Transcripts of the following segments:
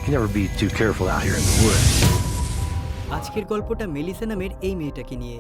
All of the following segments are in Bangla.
You never be too careful out here in the woods. আজকের গল্পটা মেলিসা নামের এই মেয়েটাকে নিয়ে।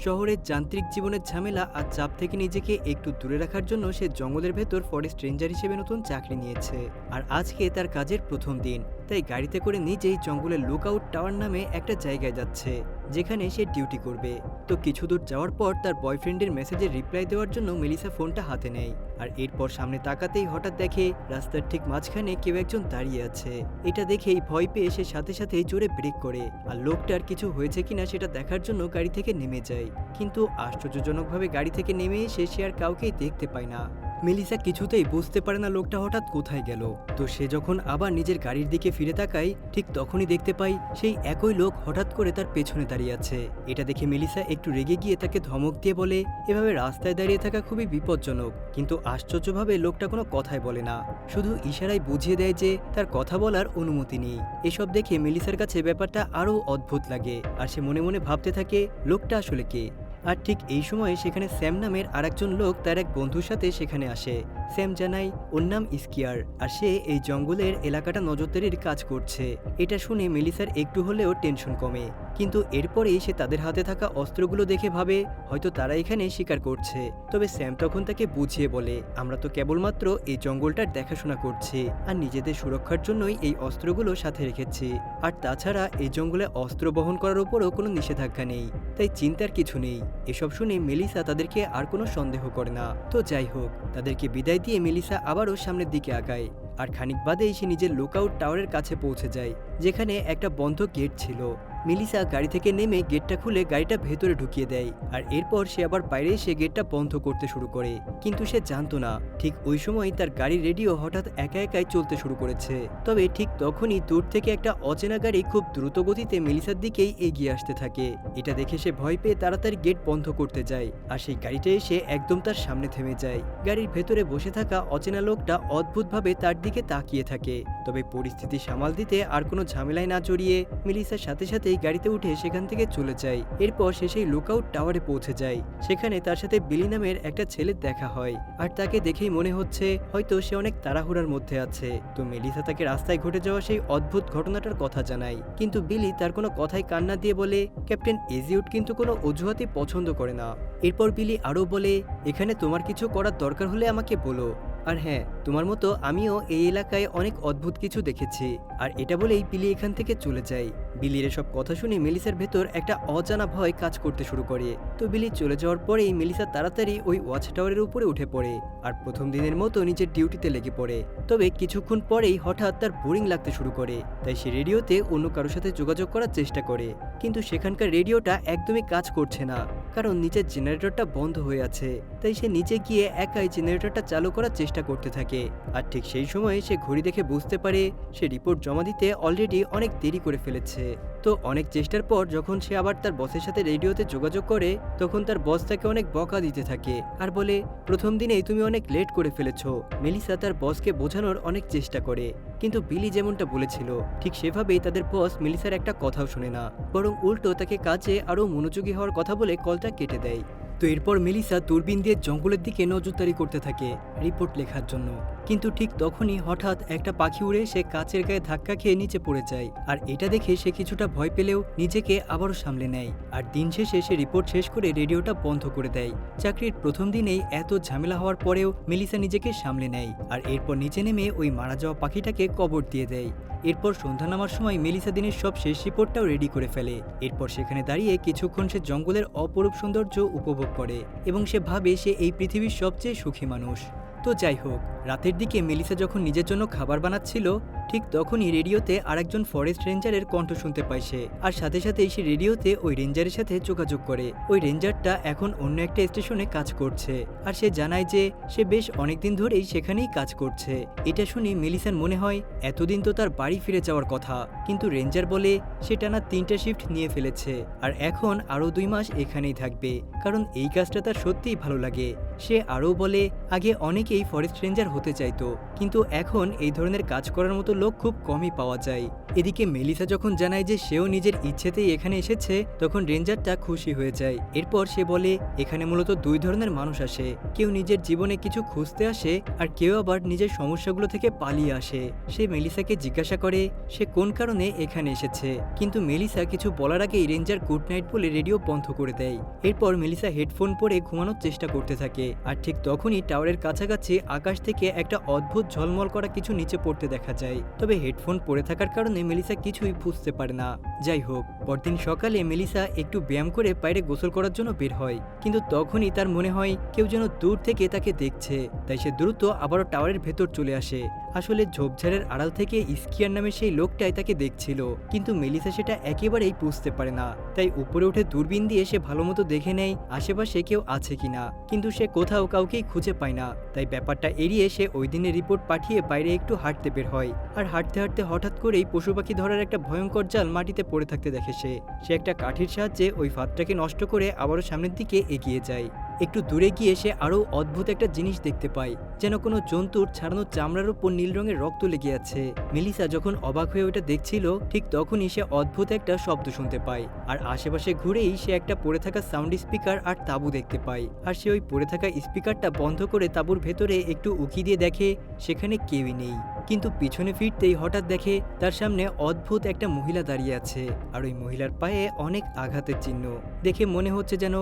শহরের যান্ত্রিক জীবনের ঝামেলা আর চাপ থেকে নিজেকে একটু দূরে রাখার জন্য সে জঙ্গলের ভেতর ফরেস্ট রেঞ্জার হিসেবে নতুন চাকরি নিয়েছে। আর আজকে তার কাজের প্রথম দিন, তাই গাড়িতে করে নিজেই জঙ্গলের লুকআউট টাওয়ার নামে একটা জায়গায় যাচ্ছে, যেখানে সে ডিউটি করবে। তো কিছু দূর যাওয়ার পর তার বয়ফ্রেন্ডের মেসেজের রিপ্লাই দেওয়ার জন্য মেলিসা ফোনটা হাতে নেয়। আর এরপর সামনে তাকাতেই হঠাৎ দেখে রাস্তার ঠিক মাঝখানে কেউ একজন দাঁড়িয়ে আছে। এটা দেখেই ভয় পেয়ে সে সাথে সাথেই জোরে ব্রেক করে আর লোকটার কিছু হয়েছে কিনা সেটা দেখার জন্য গাড়ি থেকে নেমে যায়। কিন্তু আশ্চর্যজনকভাবে গাড়ি থেকে নেমে এসে সে আর কাউকেই দেখতে পায় না। মেলিসা কিছুতেই বুঝতে পারে না লোকটা হঠাৎ কোথায় গেল। তো সে যখন আবার নিজের গাড়ির দিকে ফিরে তাকায়, ঠিক তখনই দেখতে পাই সেই একই লোক হঠাৎ করে তার পেছনে দাঁড়িয়ে আছে। এটা দেখে মেলিসা একটু রেগে গিয়ে তাকে ধমক দিয়ে বলে এভাবে রাস্তায় দাঁড়িয়ে থাকা খুবই বিপজ্জনক। কিন্তু আশ্চর্যভাবে লোকটা কোনো কথাই বলে না, শুধু ইশারায় বুঝিয়ে দেয় যে তার কথা বলার অনুমতি নেই। এসব দেখে মেলিসার কাছে ব্যাপারটা আরও অদ্ভুত লাগে আর সে মনে মনে ভাবতে থাকে লোকটা আসলে কে। আর ঠিক এই সময়ে সেখানে স্যাম নামের আরেকজন লোক তার এক বন্ধুর সাথে সেখানে আসে। স্যাম জানায় ওর নাম স্কিয়ার আর সে এই জঙ্গলের এলাকাটা নজরদারির কাজ করছে। এটা শুনে মেলিসার একটু হলেও টেনশন কমে, কিন্তু এরপরেই সে তাদের হাতে থাকা অস্ত্রগুলো দেখে ভাবে হয়তো তারা এখানে শিকার করছে। তবে স্যাম তখন তাকে বুঝিয়ে বলে আমরা তো কেবলমাত্র এই জঙ্গলটার দেখাশোনা করছি আর নিজেদের সুরক্ষার জন্যই এই অস্ত্রগুলো সাথে রেখেছি। আর তাছাড়া এই জঙ্গলে অস্ত্র বহন করার উপরও কোনো নিষেধাজ্ঞা নেই, তাই চিন্তার কিছু নেই। এসব শুনে মেলিসা তাদেরকে আর কোনো সন্দেহ করে না। তো যাই হোক, তাদেরকে বিদায় দিয়ে মেলিসা আবারও সামনের দিকে আগায়। আর খানিক বাদেই সে নিজের লুকআউট টাওয়ারের কাছে পৌঁছে যায়, যেখানে একটা বন্ধ গেট ছিল। মেলিসা গাড়ি থেকে নেমে গেটটা খুলে গাড়িটা ভেতরে ঢুকিয়ে দেয় আর এরপর সে আবার বাইরে এসে গেটটা বন্ধ করতে শুরু করে। কিন্তু সে জানতো না ঠিক ওই সময় তার গাড়ির রেডিও হঠাৎ একা একাই চলতে শুরু করেছে। তবে ঠিক তখনই দূর থেকে একটা অচেনা গাড়ি খুব দ্রুত গতিতে মেলিসার দিকেই এগিয়ে আসতে থাকে। এটা দেখে সে ভয় পেয়ে তাড়াতাড়ি গেট বন্ধ করতে যায় আর সেই গাড়িটা এসে একদম তার সামনে থেমে যায়। গাড়ির ভেতরে বসে থাকা অচেনা লোকটা অদ্ভুতভাবে তার দিকে তাকিয়ে থাকে। তবে পরিস্থিতি সামাল দিতে আর কোনো ঝামেলায় না জড়িয়ে মেলিসার সাথে সাথে গাড়িতে উঠে সেখান থেকে চলে যায়। এরপর সে সেই লুকআউট টাওয়ারে পৌঁছে যায়। সেখানে তার সাথে বিলি নামের একটা ছেলে দেখা হয় আর তাকে দেখেই মনে হচ্ছে হয়তো সে অনেক তাড়াহুড়ার মধ্যে আছে। তো মেলিসা তাকে রাস্তায় ঘটে যাওয়া সেই অদ্ভুত ঘটনাটার কথা জানায়, কিন্তু বিলি তার কোনো কথাই কান না দিয়ে বলে ক্যাপ্টেন এজিউড কিন্তু কোনো অজুহাতই পছন্দ করে না। এরপর বিলি আরও বলে এখানে তোমার কিছু করার দরকার হলে আমাকে বলো। আর হ্যাঁ, তোমার মতো আমিও এই এলাকায় অনেক অদ্ভুত কিছু দেখেছি। আর এটা বলেই বিলি এখান থেকে চলে যায়। বিলির এসব কথা শুনে মেলিসার ভেতর একটা অজানা ভয় কাজ করতে শুরু করে। তো বিলি চলে যাওয়ার পরেই মেলিসা তাড়াতাড়ি ওই ওয়াচ টাওয়ারের উপরে উঠে পড়ে আর প্রথম দিনের মতো নিজের ডিউটিতে লেগে পড়ে। তবে কিছুক্ষণ পরেই হঠাৎ তার বোরিং লাগতে শুরু করে, তাই সে রেডিওতে অন্য কারোর সাথে যোগাযোগ করার চেষ্টা করে। কিন্তু সেখানকার রেডিওটা একদমই কাজ করছে না, কারণ নিচের জেনারেটরটা বন্ধ হয়ে আছে। তাই সে নিচে গিয়ে একাই জেনারেটরটা চালু করার চেষ্টা করতে থাকে। আর ঠিক সেই সময় সে ঘড়ি দেখে বুঝতে পারে সে রিপোর্ট জমা দিতে অলরেডি অনেক দেরি করে ফেলেছে। তো অনেক চেষ্টার পর যখন সে আবার তার বসের সাথে রেডিওতে যোগাযোগ করে, তখন তার বস তাকে অনেক বকা দিতে থাকে আর বলে প্রথম দিনেই তুমি অনেক লেট করে ফেলেছো। মেলিসা তার বসকে বোঝানোর অনেক চেষ্টা করে, কিন্তু বিলি যেমনটা বলেছিল ঠিক সেভাবেই তাদের বস মেলিসার একটা কথাও শুনে না, বরং উল্টো তাকে কাজে আরও মনোযোগী হওয়ার কথা বলে কলটা কেটে দেয়। তো এরপর মেলিসা দূরবীন দিয়ে জঙ্গলের দিকে নজরদারি করতে থাকে রিপোর্ট লেখার জন্য। কিন্তু ঠিক তখনই হঠাৎ একটা পাখি উড়ে সে কাচের গায়ে ধাক্কা খেয়ে নিচে পড়ে যায়। আর এটা দেখে সে কিছুটা ভয় পেলেও নিজেকে আবারও সামলে নেয়। আর দিন শেষে সে রিপোর্ট শেষ করে রেডিওটা বন্ধ করে দেয়। চাকরির প্রথম দিনেই এত ঝামেলা হওয়ার পরেও মেলিসা নিজেকে সামলে নেয় আর এরপর নিচে নেমে ওই মারা যাওয়া পাখিটাকে কবর দিয়ে দেয়। এরপর সন্ধ্যা নামার সময় মেলিসা দিনের সব শেষ রিপোর্টটাও রেডি করে ফেলে। এরপর সেখানে দাঁড়িয়ে কিছুক্ষণ সে জঙ্গলের অপরূপ সৌন্দর্য উপভোগ করে এবং সে ভাবে সে এই পৃথিবীর সবচেয়ে সুখী মানুষ। তো যাই হোক, রাতের দিকে মেলিসা যখন নিজের জন্য খাবার বানাচ্ছিল, ঠিক তখনই রেডিওতে আরেকজন ফরেস্ট রেঞ্জারের কণ্ঠ শুনতে পায় সে। আর সাথে সাথেই সে রেডিওতে ওই রেঞ্জারের সাথে যোগাযোগ করে। ওই রেঞ্জারটা এখন অন্য একটা স্টেশনে কাজ করছে আর সে জানায় যে সে বেশ অনেকদিন ধরেই সেখানেই কাজ করছে। এটা শুনে মেলিসার মনে হয় এতদিন তো তার বাড়ি ফিরে যাওয়ার কথা, কিন্তু রেঞ্জার বলে সে টানা 3টা শিফট নিয়ে ফেলেছে আর এখন আরও 2 মাস এখানেই থাকবে, কারণ এই কাজটা তার সত্যিই ভালো লাগে। সে আরও বলে আগে অনেকেই ফরেস্ট রেঞ্জার হতে চাইতো, কিন্তু এখন এই ধরনের কাজ করার মতো লোক খুব কমই পাওয়া যায়। এদিকে মেলিসা যখন জানায় যে সেও নিজের ইচ্ছেতেই এখানে এসেছে, তখন রেঞ্জারটা খুশি হয়ে যায়। এরপর সে বলে এখানে মূলত দুই ধরনের মানুষ আসে, কেউ নিজের জীবনে কিছু খুঁজতে আসে আর কেউ আবার নিজের সমস্যাগুলো থেকে পালিয়ে আসে। সে মেলিসাকে জিজ্ঞাসা করে সে কোন কারণে এখানে এসেছে, কিন্তু মেলিসা কিছু বলার আগেই রেঞ্জার গুড নাইট বলে রেডিও বন্ধ করে দেয়। এরপর মেলিসা হেডফোন পরে ঘুমানোর চেষ্টা করতে থাকে, আর ঠিক তখনই টাওয়ারের কাছাকাছি আকাশ থেকে একটা অদ্ভুত ঝলমল করা কিছু নিচে পড়তে দেখা যায়। তবে হেডফোন পরে থাকার কারণে মেলিসা কিছুই বুঝতে পারে না। যাই হোক, পরদিন সকালে মেলিসা একটু ব্যায়াম করে বাইরে গোসল করার জন্য বের হয়, কিন্তু তখনই তার মনে হয় কেউ যেন দূর থেকে তাকে দেখছে। তাই সে দ্রুত আবারও টাওয়ারের ভেতর চলে আসে। আসলে ঝোপঝাড়ের আড়াল থেকে স্কিয়ার নামে সেই লোকটাই তাকে দেখছিল, কিন্তু মেলিসা সেটা একেবারেই বুঝতে পারে না। তাই উপরে উঠে দূরবীন দিয়ে সে ভালো মতো দেখে নেয় আশেপাশে কেউ আছে কিনা, কিন্তু সে কোথাও কাউকেই খুঁজে পায় না। তাই ব্যাপারটা এড়িয়ে সে ওই দিনের রিপোর্ট পাঠিয়ে বাইরে একটু হাঁটতে বের হয়। আর হাঁটতে হাঁটতে হঠাৎ করেই পশু পাখি ধরার একটা ভয়ঙ্কর জাল মাটিতে পড়ে থাকতে দেখে সে একটা কাঠির সাহায্যে ওই ফাঁদটাকে নষ্ট করে আবারও সামনের দিকে এগিয়ে যায়। একটু দূরে গিয়ে সে আরও অদ্ভুত একটা জিনিস দেখতে পায়, যেন কোনো জন্তুর ছাড়ানো চামড়ার উপর নীল রঙের রক্ত লেগে আছে। মেলিসা যখন অবাক হয়ে ওটা দেখছিল, ঠিক তখনই সে অদ্ভুত একটা শব্দ শুনতে পায়, আর আশেপাশে ঘুরেই সে একটা পড়ে থাকা সাউন্ড স্পিকার আর তাঁবু দেখতে পায়। আর সে ওই পড়ে থাকা স্পিকারটা বন্ধ করে তাঁবুর ভেতরে একটু উকি দিয়ে দেখে সেখানে কেউই নেই। কিন্তু পিছনে ফিরতেই হঠাৎ দেখে তার সামনে অদ্ভুত একটা মহিলা দাঁড়িয়ে আছে, আর ওই মহিলার পায়ে অনেক আঘাতের চিহ্ন। দেখে মনে হচ্ছে যেন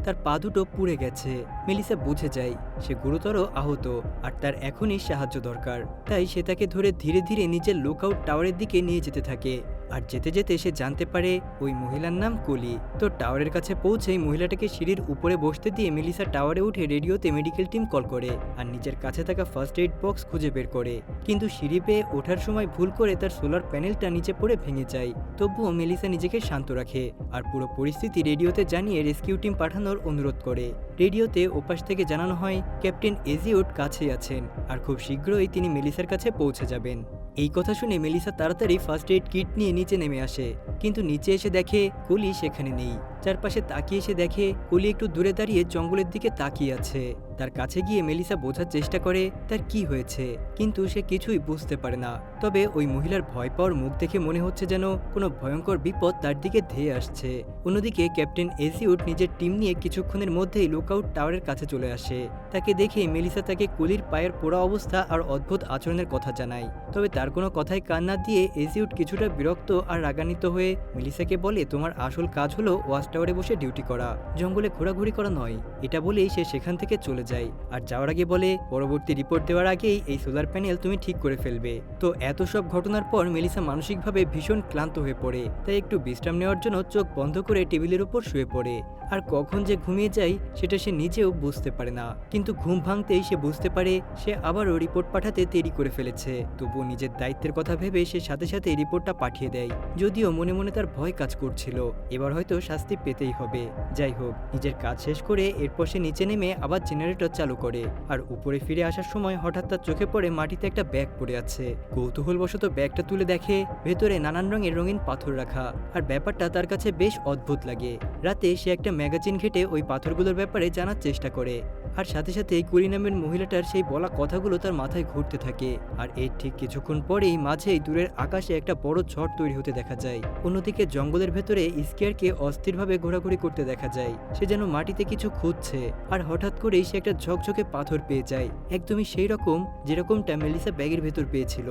তার পা দুটো পুড়ে গেছে। মেলিসা বুঝে যায় সে গুরুতর আহত, আর তার এখনই সাহায্য দরকার। তাই সে তাকে ধরে ধীরে ধীরে নিজের লুকআউট টাওয়ারের দিকে নিয়ে যেতে থাকে। আর যেতে যেতে সে জানতে পারে ওই মহিলার নাম কলি। তো টাওয়ারের কাছে পৌঁছেই মহিলাটাকে সিঁড়ির উপরে বসতে দিয়ে মেলিসা টাওয়ারে উঠে রেডিওতে মেডিকেল টিম কল করে আর নিজের কাছে থাকা ফার্স্ট এইড বক্স খুঁজে বের করে। কিন্তু সিঁড়ি পেয়ে ওঠার সময় ভুল করে তার সোলার প্যানেলটা নিচে পড়ে ভেঙে যায়। তবুও মেলিসা নিজেকে শান্ত রাখে আর পুরো পরিস্থিতি রেডিওতে জানিয়ে রেস্কিউ টিম পাঠানোর অনুরোধ করে। রেডিওতে ওপাশ থেকে জানানো হয় ক্যাপ্টেন এজিউড কাছেই আছেন আর খুব শীঘ্রই তিনি মেলিসার কাছে পৌঁছে যাবেন। এই কথা শুনে মেলিসা তাড়াতাড়ি ফার্স্ট এইড কিট নিয়ে নিচে নেমে আসে, কিন্তু নিচে এসে দেখে কলি সেখানে নেই। চারপাশে তাকিয়ে এসে দেখে কলি একটু দূরে দাঁড়িয়ে জঙ্গলের দিকে তাকিয়ে আছে। তার কাছে গিয়ে মেলিসা বোঝার চেষ্টা করে তার কি হয়েছে, কিন্তু সে কিছুই বুঝতে পারে না। তবে ওই মহিলার ভয় পাওয়ার মুখ দেখে মনে হচ্ছে যেন কোনো ভয়ঙ্কর বিপদ তার দিকে ধেয়ে আসছে। অন্যদিকে ক্যাপ্টেন এজিউড নিজের টিম নিয়ে কিছুক্ষণের মধ্যেই লুকআউট টাওয়ারের কাছে চলে আসে। তাকে দেখে মেলিসা তাকে কলির পায়ের পোড়া অবস্থা আর অদ্ভুত আচরণের কথা জানায়। তবে তার কোনো কথায় কান না দিয়ে এজিউড কিছুটা বিরক্ত আর রাগান্বিত হয়ে মেলিসাকে বলে তোমার আসল কাজ হলো ওয়াচ টাওয়ারে বসে ডিউটি করা, জঙ্গলে ঘোরাঘুরি করা নয়। এটা বলেই সে সেখান থেকে চলে যায় আর যাওয়ার আগে বলে পরবর্তী রিপোর্ট দেওয়ার আগেই এই সোলার প্যানেল তুমি ঠিক করে ফেলবে। তো এত সব ঘটনার পর মেলিসা মানসিকভাবে ভীষণ ক্লান্ত হয়ে পড়ে, তাই একটু বিশ্রাম নেওয়ার জন্য চোখ বন্ধ করে টেবিলের উপর শুয়ে পড়ে। আর কখন যে ঘুমিয়ে যায় সেটা সে নিজেও বুঝতে পারে না, কিন্তু ঘুম ভাঙতেই সে বুঝতে পারে সে আবারও রিপোর্ট পাঠাতে দেরি করে ফেলেছে। তবুও নিজের দায়িত্বের কথা ভেবে সে সাথে সাথে রিপোর্টটা পাঠিয়ে দেয়, যদিও মনে মনে তার ভয় কাজ করছিল এবার হয়তো শাস্তি পেতেই হবে। যাই হোক, নিজের কাজ শেষ করে এরপর সে নিচে নেমে আবার জেনারেটর চালু করে। আর উপরে ফিরে আসার সময় হঠাৎ তার চোখে পড়ে মাটিতে একটা ব্যাগ পড়ে আছে। কৌতূহলবশত ব্যাগটা তুলে দেখে ভেতরে নানান রঙের রঙিন পাথর রাখা, আর ব্যাপারটা তার কাছে বেশ অদ্ভুত লাগে। রাতে সে একটা ম্যাগাজিন ঘেটে ওই পাথরগুলোর ব্যাপারে জানার চেষ্টা করে, আর সাথে সাথে কুলি নামের মহিলাটার সেই বলা কথাগুলো তার মাথায় ঘুরতে থাকে। আর এর ঠিক কিছুক্ষণ পরেই মাঝেই দূরের আকাশে একটা বড় ঝড় তৈরি হতে দেখা যায়। অন্যদিকে জঙ্গলের ভেতরে স্কিয়ারকে অস্থিরভাবে ঘোরাঘুরি করতে দেখা যায়, সে যেন মাটিতে কিছু খুঁজছে। আর হঠাৎ করেই সে একটা ঝকঝকে পাথর পেয়ে যায়, একদমই সেই রকম যেরকমটা মেলিসা ব্যাগের ভেতর পেয়েছিল।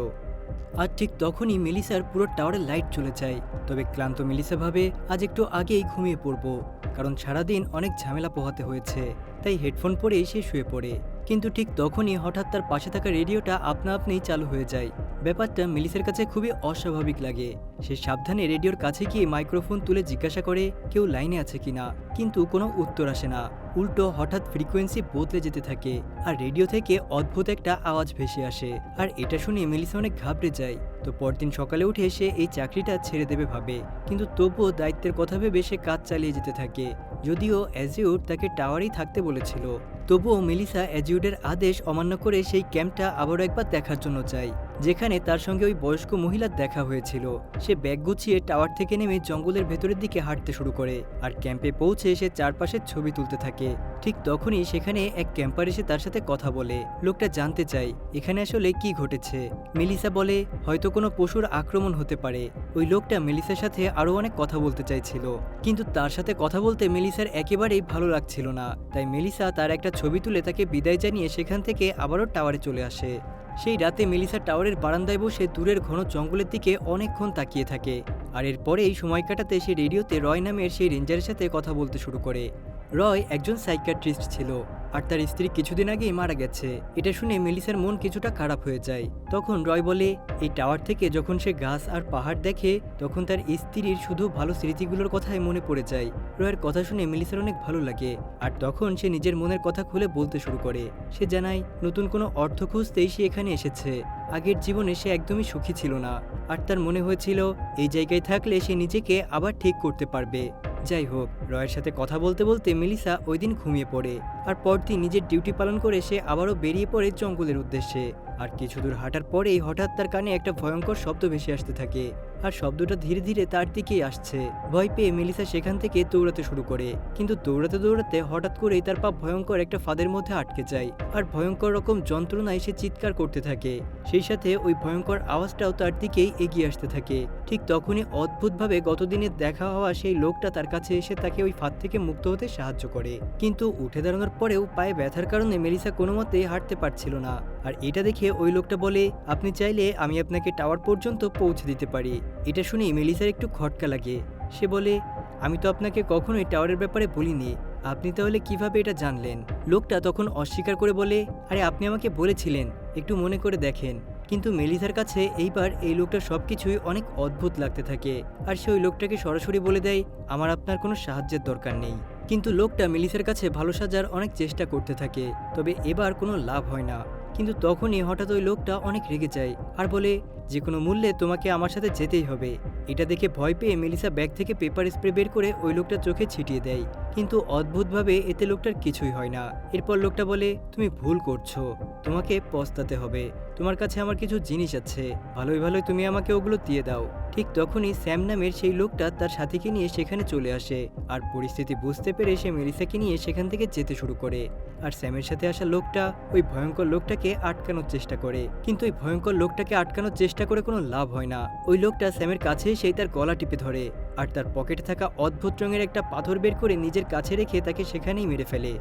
আর ঠিক তখনই মেলিসার পুরো টাওয়ারের লাইট চলে যায়। তবে ক্লান্ত মেলিসা ভাবে আজ একটু আগেই ঘুমিয়ে পড়বো, কারণ সারাদিন অনেক ঝামেলা পোহাতে হয়েছে। তাই হেডফোন পরেই সে শুয়ে পড়ে, কিন্তু ঠিক তখনই হঠাৎ তার পাশে থাকা রেডিওটা আপনা আপনিই চালু হয়ে যায়। ব্যাপারটা মেলিসার কাছে খুবই অস্বাভাবিক লাগে। সে সাবধানে রেডিওর কাছে গিয়ে মাইক্রোফোন তুলে জিজ্ঞাসা করে কেউ লাইনে আছে কিনা, কিন্তু কোনো উত্তর আসে না। উল্টো হঠাৎ ফ্রিকোয়েন্সি বদলে যেতে থাকে আর রেডিও থেকে অদ্ভুত একটা আওয়াজ ভেসে আসে। আর এটা শুনে মেলিসা অনেক ঘাবড়ে যায়। তো পরদিন সকালে উঠে সে এই চাকরিটা ছেড়ে দেবে ভাবে, কিন্তু তবুও দায়িত্বের কথা ভেবে সে কাজ চালিয়ে যেতে থাকে। যদিও এজিউড তাকে টাওয়ারেই থাকতে বলেছিল, তবুও মেলিসা এজিউডের আদেশ অমান্য করে সেই ক্যাম্পটা আবারও একবার দেখার জন্য চায়। যেখানে তার সঙ্গে ওই বয়স্ক মহিলার দেখা হয়েছিল। সে ব্যাগ গুছিয়ে টাওয়ার থেকে নেমে জঙ্গলের ভেতরের দিকে হাঁটতে শুরু করে আর ক্যাম্পে পৌঁছে সে চারপাশের ছবি তুলতে থাকে। ঠিক তখনই সেখানে এক ক্যাম্পার এসে তার সাথে কথা বলে। লোকটা জানতে চায় এখানে আসলে কি ঘটেছে। মেলিসা বলে হয়তো কোনো পশুর আক্রমণ হতে পারে। ওই লোকটা মেলিসার সাথে আরো অনেক কথা বলতে চাইছিল, কিন্তু তার সাথে কথা বলতে মেলিসার একেবারেই ভালো লাগছিল না। তাই মেলিসা তার একটা ছবি তুলে তাকে বিদায় জানিয়ে সেখান থেকে আবারও টাওয়ারে চলে আসে। সেই রাতে মেলিসা টাওয়ারের বারান্দায় বসে দূরের ঘন জঙ্গলের দিকে অনেকক্ষণ তাকিয়ে থাকে। আর এরপরেই সময় কাটাতে সে রেডিওতে রয় নামের সেই রেঞ্জারের সাথে কথা বলতে শুরু করে। রয় একজন সাইকিয়াট্রিস্ট ছিল আর তার স্ত্রী কিছুদিন আগেই মারা গেছে। এটা শুনে মেলিসার মন কিছুটা খারাপ হয়ে যায়। তখন রয় বলে এই টাওয়ার থেকে যখন সে গাছ আর পাহাড় দেখে তখন তার স্ত্রীর শুধু ভালো স্মৃতিগুলোর কথাই মনে পড়ে যায়। রয়ের কথা শুনে মেলিসার অনেক ভালো লাগে আর তখন সে নিজের মনের কথা খুলে বলতে শুরু করে। সে জানায় নতুন কোনো অর্থ খুঁজতেই সে এখানে এসেছে। আগের জীবনে সে একদমই সুখী ছিল না আর তার মনে হয়েছিল এই জায়গায় থাকলে সে নিজেকে আবার ঠিক করতে পারবে। যাই হোক, রয়ের সাথে কথা বলতে বলতে মেলিসা ওই দিন ঘুমিয়ে পড়ে আর পরদিন নিজের ডিউটি পালন করে সে আবারও বেরিয়ে পড়ে জঙ্গলের উদ্দেশ্যে। আর কিছু দূর হাঁটার পরেই হঠাৎ তার কানে একটা ভয়ঙ্কর শব্দ ভেসে আসতে থাকে আর শব্দটা ধীরে ধীরে তার দিকেই আসছে। ভয় পেয়ে মেলিসা সেখান থেকে দৌড়াতে শুরু করে, কিন্তু দৌড়াতে দৌড়াতে হঠাৎ করেই তার পা ভয়ঙ্কর একটা ফাঁদের মধ্যে আটকে যায় আর ভয়ঙ্কর রকম যন্ত্রণায় সে চিৎকার করতে থাকে। সেই সাথে ওই ভয়ঙ্কর আওয়াজটাও তার দিকেই এগিয়ে আসতে থাকে। ঠিক তখনই অদ্ভুতভাবে গতদিনের দেখা হওয়া সেই লোকটা তার কাছে এসে তাকে ওই ফাঁদ থেকে মুক্ত হতে সাহায্য করে। কিন্তু উঠে দাঁড়ানোর পরেও পায়ে ব্যথার কারণে মেলিসা কোনো মতেই হাঁটতে পারছিল না। আর এটা দেখে ওই লোকটা বলে আপনি চাইলে আমি আপনাকে টাওয়ার পর্যন্ত পৌঁছে দিতে পারি। এটা শুনে মেলিসার একটু খটকা লাগে। সে বলে আমি তো আপনাকে কখনোই টাওয়ারের ব্যাপারে বলিনি, আপনি তাহলে কিভাবে এটা জানলেন? লোকটা তখন অস্বীকার করে বলে আরে আপনি আমাকে বলেছিলেন, একটু মনে করে দেখেন। কিন্তু মেলিসার কাছে এইবার এই লোকটা সবকিছুই অনেক অদ্ভুত লাগতে থাকে আর সে ওই লোকটাকে সরাসরি বলে দেয় আমার আপনার কোনো সাহায্যের দরকার নেই। কিন্তু লোকটা মেলিসার কাছে ভালো সাজার অনেক চেষ্টা করতে থাকে, তবে এবার কোনো লাভ হয় না। কিন্তু তখনই হঠাৎ ওই লোকটা অনেক রেগে যায় আর বলে যে কোনো মূল্যে তোমাকে আমার সাথে যেতেই হবে। এটা দেখে ভয় পেয়ে মেলিসা ব্যাগ থেকে পেপার স্প্রে বের করে ওই লোকটার চোখে ছিটিয়ে দেয়, কিন্তু অদ্ভুতভাবে এতে লোকটার কিছুই হয় না। এরপর লোকটা বলে তুমি ভুল করছো, তোমাকে পস্তাতে হবে, তোমার কাছে আমার কিছু জিনিস আছে, ভালোই ভালোই তুমি আমাকে ওগুলো দিয়ে দাও। ঠিক তখনই স্যাম নামের সেই লোকটা তার সাথীকে নিয়ে সেখানে চলে আসে আর পরিস্থিতি বুঝতে পেরে সে মেলিসাকে নিয়ে সেখান থেকে যেতে শুরু করে। আর স্যামের সাথে আসা লোকটা ওই ভয়ঙ্কর লোকটাকে আটকানোর চেষ্টা করে, কিন্তু ওই ভয়ঙ্কর লোকটাকে আটকানোর চেষ্টা করে কোনো লাভ হয় না। ওই লোকটা স্যামের কাছে সেই তার গলা টিপে ধরে আর তার পকেটে থাকা অদ্ভুত রঙের একটা পাথর বের করে নিজের কাছে রেখে তাকে সেখানেই মেরে ফেলে।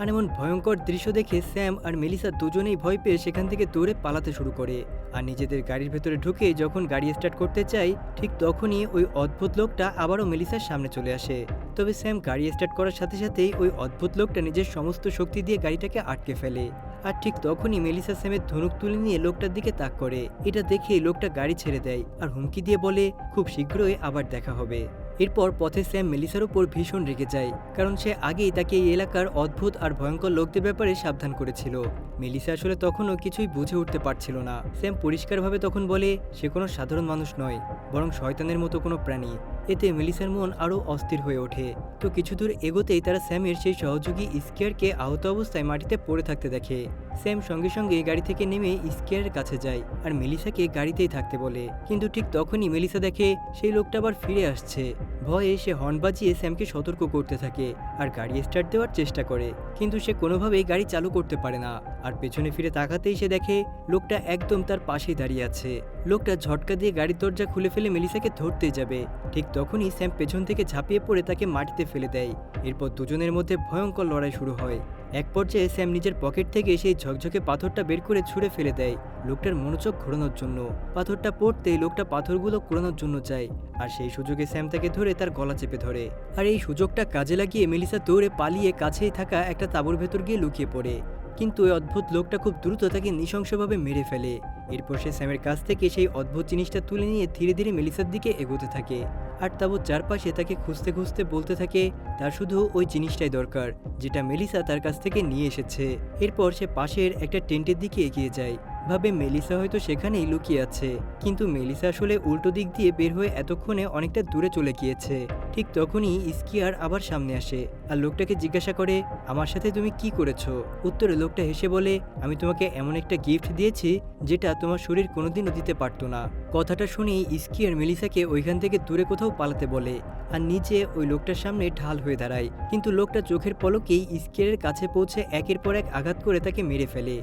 আর এমন ভয়ঙ্কর দৃশ্য দেখে স্যাম আর মেলিসা দুজনেই ভয় পেয়ে সেখান থেকে দৌড়ে পালাতে শুরু করে। আর নিজেদের গাড়ির ভেতরে ঢুকে যখন গাড়ি স্টার্ট করতে চায় ঠিক তখনই ওই অদ্ভুত লোকটা আবারও মেলিসার সামনে চলে আসে। তবে স্যাম গাড়ি স্টার্ট করার সাথে সাথেই ওই অদ্ভুত লোকটা নিজের সমস্ত শক্তি দিয়ে গাড়িটাকে আটকে ফেলে। আর ঠিক তখনই মেলিসা স্যামের ধনুক তুলে নিয়ে লোকটার দিকে তাক করে। এটা দেখে লোকটা গাড়ি ছেড়ে দেয় আর হুমকি দিয়ে বলে খুব শীঘ্রই আবার দেখা হবে। এরপর পথে স্যাম মেলিসার উপর ভীষণ রেগে যায়, কারণ সে আগেই তাকে এই এলাকার অদ্ভুত আর ভয়ঙ্কর লোকদের ব্যাপারে সাবধান করেছিল। মেলিসা আসলে তখনও কিছুই বুঝে উঠতে পারছিল না। স্যাম পরিষ্কারভাবে তখন বলে সে কোনো সাধারণ মানুষ নয়, বরং শয়তানের মতো কোনো প্রাণী। এতে মেলিসার মন আরও অস্থির হয়ে ওঠে। তো কিছু দূর এগোতেই তারা স্যামের সেই সহযোগী স্কেয়ারকে আহত অবস্থায় মাটিতে পড়ে থাকতে দেখে। স্যাম সঙ্গে সঙ্গে গাড়ি থেকে নেমে স্কেয়ারের কাছে যায় আর মেলিসাকে গাড়িতেই থাকতে বলে, কিন্তু ঠিক তখনই মেলিসা দেখে সেই লোকটা আবার ফিরে আসছে। ভয়ে সে হর্ন বাজিয়ে স্যামকে সতর্ক করতে থাকে আর গাড়ি স্টার্ট দেওয়ার চেষ্টা করে, কিন্তু সে কোনোভাবেই গাড়ি চালু করতে পারে না। আর পেছনে ফিরে তাকাতেই সে দেখে লোকটা একদম তার পাশেই দাঁড়িয়ে আছে। লোকটা ঝটকা দিয়ে গাড়ির দরজা খুলে ফেলে মেলিসাকে ধরতে যাবে। ঠিক তখনই স্যাম পেছন থেকে ঝাঁপিয়ে পড়ে তাকে মাটিতে ফেলে দেয়। এরপর দুজনের মধ্যে ভয়ঙ্কর লড়াই শুরু হয়। এক পর্যায়ে স্যাম নিজের পকেট থেকে সেই ঝকঝকে পাথরটা বের করে ছুঁড়ে ফেলে দেয় লোকটার মনোযোগ ঘোরানোর জন্য। পাথরটা পড়তেই লোকটা পাথরগুলো কুড়ানোর জন্য যায় আর সেই সুযোগে স্যাম তাকে ধরে তার গলা চেপে ধরে। আর এই সুযোগটা কাজে লাগিয়ে মেলিসা দৌড়ে পালিয়ে কাছেই থাকা একটা তাঁবুর ভেতর গিয়ে লুকিয়ে পড়ে, কিন্তু ওই অদ্ভুত লোকটা খুব দ্রুত তাকে নৃশংসভাবে মেরে ফেলে। এরপর সে স্যামের কাছ থেকে সেই অদ্ভুত জিনিসটা তুলে নিয়ে ধীরে ধীরে মেলিসার দিকে এগোতে থাকে আর তাঁবুর চারপাশে তাকে খুঁজতে খুঁজতে বলতে থাকে তার শুধু ওই জিনিসটাই দরকার যেটা মেলিসা তার কাছ থেকে নিয়ে এসেছে। এরপর সে পাশের একটা টেন্টের দিকে এগিয়ে যায় ভাবে মেলিসা হয়তো সেখানেই লুকিয়ে আছে, কিন্তু মেলিসা আসলে উল্টো দিক দিয়ে বের হয়ে এতক্ষণে অনেকটা দূরে চলে গিয়েছে। ঠিক তখনই স্কিয়ার আবার সামনে আসে আর লোকটাকে জিজ্ঞাসা করে, আমার সাথে তুমি কি করেছো? উত্তরে লোকটা হেসে বলে, আমি তোমাকে এমন একটা গিফট দিয়েছি যেটা তোমার শরীর কোনোদিনও দিতে পারতো না। কথাটা শুনেই স্কিয়ার মেলিসাকে ওইখান থেকে দূরে কোথাও পালাতে বলে আর নিচে ওই লোকটার সামনে ঢাল হয়ে দাঁড়ায়, কিন্তু লোকটা চোখের পলকেই স্কিয়ারের কাছে পৌঁছে একের পর এক আঘাত করে তাকে মেরে ফেলে।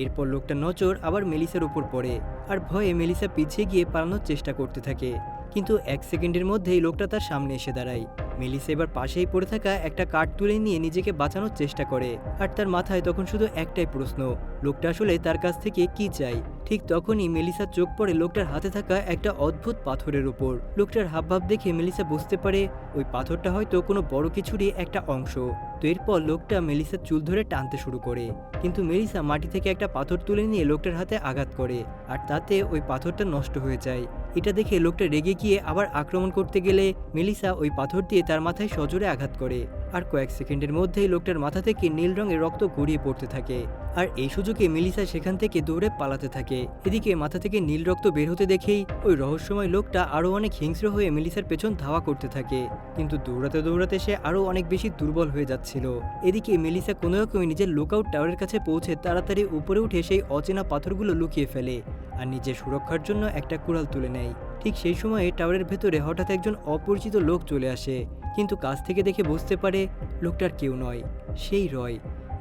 এরপর লোকটার নজর আবার মেলিসার উপর পড়ে আর ভয়ে মেলিসা পিছিয়ে গিয়ে পালানোর চেষ্টা করতে থাকে, কিন্তু 1 সেকেন্ডের মধ্যেই লোকটা তার সামনে এসে দাঁড়ায়। মেলিসা এবার পাশেই পড়ে থাকা একটা কাঠ তুলে নিয়ে নিজেকে বাঁচানোর চেষ্টা করে আর তার মাথায় তখন শুধু একটাই প্রশ্ন, লোকটা আসলে তার কাছ থেকে কি চায়। ঠিক তখনই মেলিসার চোখ পড়ে লোকটার হাতে থাকা একটা অদ্ভুত পাথরের উপর। লোকটার হাবভাব দেখে মেলিসা বুঝতে পারে ওই পাথরটা হয়তো কোনো বড় কিছুরই একটা অংশ। তো এরপর লোকটা মেলিসার চুল ধরে টানতে শুরু করে, কিন্তু মেলিসা মাটি থেকে একটা পাথর তুলে নিয়ে লোকটার হাতে আঘাত করে আর তাতে ওই পাথরটা নষ্ট হয়ে যায়। এটা দেখে লোকটা রেগে গিয়ে আবার আক্রমণ করতে গেলে মেলিসা ওই পাথর দিয়ে তার মাথায় সজোরে আঘাত করে আর কয়েক সেকেন্ডের মধ্যেই লোকটার মাথা থেকে নীল রঙের রক্ত গড়িয়ে পড়তে থাকে। আর এই সুযোগে মেলিসা সেখান থেকে দৌড়ে পালাতে থাকে। এদিকে মাথা থেকে নীল রক্ত বের হতে দেখেই ওই রহস্যময় লোকটা আরো অনেক হিংস্র হয়ে মেলিসার পেছন ধাওয়া করতে থাকে, কিন্তু দৌড়াতে দৌড়াতে সে আরো অনেক বেশি দুর্বল হয়ে যাচ্ছিল। এদিকে মেলিসা কোনো রকমে নিজের লুকআউট টাওয়ারের কাছে পৌঁছে তাড়াতাড়ি উপরে উঠে সেই অচেনা পাথরগুলো লুকিয়ে ফেলে আর নিজের সুরক্ষার জন্য একটা কুড়াল তুলে নেয়। ঠিক সেই সময়ে টাওয়ারের ভেতরে হঠাৎ একজন অপরিচিত লোক চলে আসে, কিন্তু কাছ থেকে দেখে বুঝতে পারে লোকটার কেউ নয়, সেই রয়,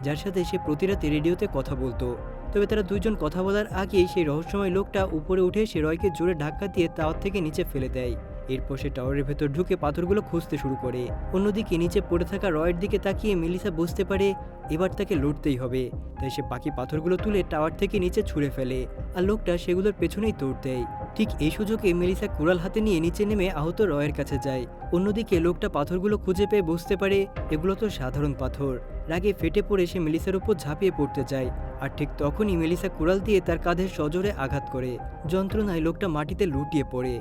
যার সাথে সে প্রতি রাতে রেডিওতে কথা বলতো। তবে তারা দুইজন কথা বলার আগেই সেই রহস্যময় লোকটা উপরে উঠে সে রয়কে জোরে ধাক্কা দিয়ে টাওয়ার থেকে নিচে ফেলে দেয়। এরপর সে টাওয়ারের ভেতর ঢুকে পাথরগুলো খুঁজতে শুরু করে। অন্যদিকে নিচে পড়ে থাকা রয়ের দিকে তাকিয়ে মেলিসা বুঝতে পারে এবার তাকে লড়তেই হবে, তাই সে বাকি পাথরগুলো তুলে টাওয়ার থেকে নিচে ছুঁড়ে ফেলে আর লোকটা সেগুলোর পেছনেই দৌড় দেয়। ঠিক এই সুযোগে মেলিসা কুড়াল হাতে নিয়ে নিচে নেমে আহত রয়ের কাছে যায়। অন্যদিকে লোকটা পাথরগুলো খুঁজে পেয়ে বুঝতে পারে এগুলো তো সাধারণ পাথর। রাগে ফেটে পড়ে সে মেলিসার উপর ঝাঁপিয়ে পড়তে যায় আর ঠিক তখনই মেলিসা কুড়াল দিয়ে তার কাঁধে সজোরে আঘাত করে। যন্ত্রণায় লোকটা মাটিতে লুটিয়ে পড়ে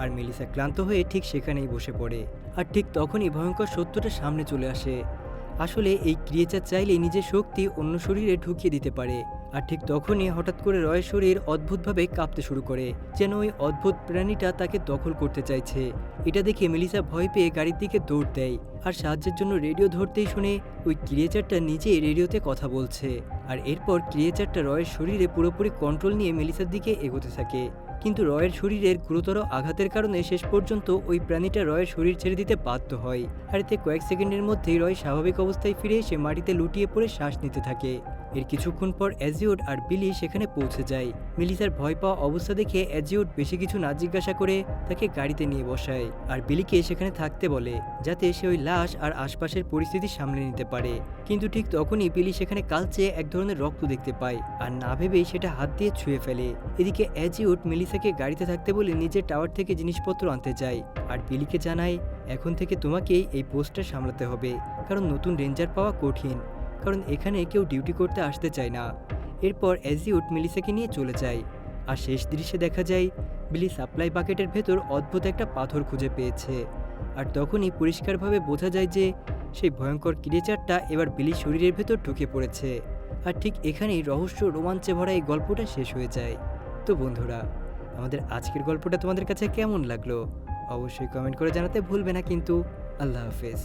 আর মেলিসা ক্লান্ত হয়ে ঠিক সেখানেই বসে পড়ে। আর ঠিক তখনই ভয়ঙ্কর সত্যটা সামনে চলে আসে, আসলে এই ক্রিয়েচার চাইলেই নিজের শক্তি অন্য শরীরে ঢুকিয়ে দিতে পারে। আর ঠিক তখনই হঠাৎ করে রয়ের শরীর অদ্ভুতভাবে কাঁপতে শুরু করে, যেন ওই অদ্ভুত প্রাণীটা তাকে দখল করতে চাইছে। এটা দেখে মেলিসা ভয় পেয়ে গাড়ির দিকে দৌড় দেয় আর সাহায্যের জন্য রেডিও ধরতেই শুনে ওই ক্রিয়েচারটা নিজেই রেডিওতে কথা বলছে। আর এরপর ক্রিয়েচারটা রয়ের শরীরে পুরোপুরি কন্ট্রোল নিয়ে মেলিসার দিকে এগোতে থাকে, কিন্তু রয়ের শরীরের গুরুতর আঘাতের কারণে শেষ পর্যন্ত ওই প্রাণীটা রয়ের শরীর ছেড়ে দিতে বাধ্য হয়। আর এতে কয়েক সেকেন্ডের মধ্যেই রয় স্বাভাবিক অবস্থায় ফিরে এসে মাটিতে লুটিয়ে পড়ে শ্বাস নিতে থাকে। এর কিছুক্ষণ পর অ্যাজিওড আর বিলি সেখানে পৌঁছে যায়। মেলিসার ভয় পাওয়া অবস্থা দেখে অ্যাজিওড বেশি কিছু না জিজ্ঞাসা করে তাকে গাড়িতে নিয়ে বসায় আর বিলিকে সেখানে থাকতে বলে, যাতে সে ওই লাশ আর আশপাশের পরিস্থিতি সামলে নিতে পারে। কিন্তু ঠিক তখনই বিলি সেখানে কালচে এক ধরনের রক্ত দেখতে পায় আর না ভেবেই সেটা হাত দিয়ে ছুঁয়ে ফেলে। এদিকে অ্যাজিওড মেলিসাকে গাড়িতে থাকতে বলে নিজের টাওয়ার থেকে জিনিসপত্র আনতে যায় আর বিলিকে জানায়, এখন থেকে তোমাকেই এই পোস্টটা সামলাতে হবে, কারণ নতুন রেঞ্জার পাওয়া কঠিন, কারণ এখানে কেউ ডিউটি করতে আসতে চায় না। এরপর অ্যাজিওড মেলিসাকে নিয়ে চলে যায় আর শেষ দৃশ্যে দেখা যায় বিলি সাপ্লাই বাকেটের ভেতর অদ্ভুত একটা পাথর খুঁজে পেয়েছে। আর তখনই পরিষ্কারভাবে বোঝা যায় যে সেই ভয়ঙ্কর ক্রিয়েচারটা এবার বিলির শরীরের ভেতর ঢুকে পড়েছে। আর ঠিক এখানেই রহস্য রোমাঞ্চে ভরা এই গল্পটা শেষ হয়ে যায়। তো বন্ধুরা, আমাদের আজকের গল্পটা তোমাদের কাছে কেমন লাগলো অবশ্যই কমেন্ট করে জানাতে ভুলবে না কিন্তু। আল্লাহ হাফেজ।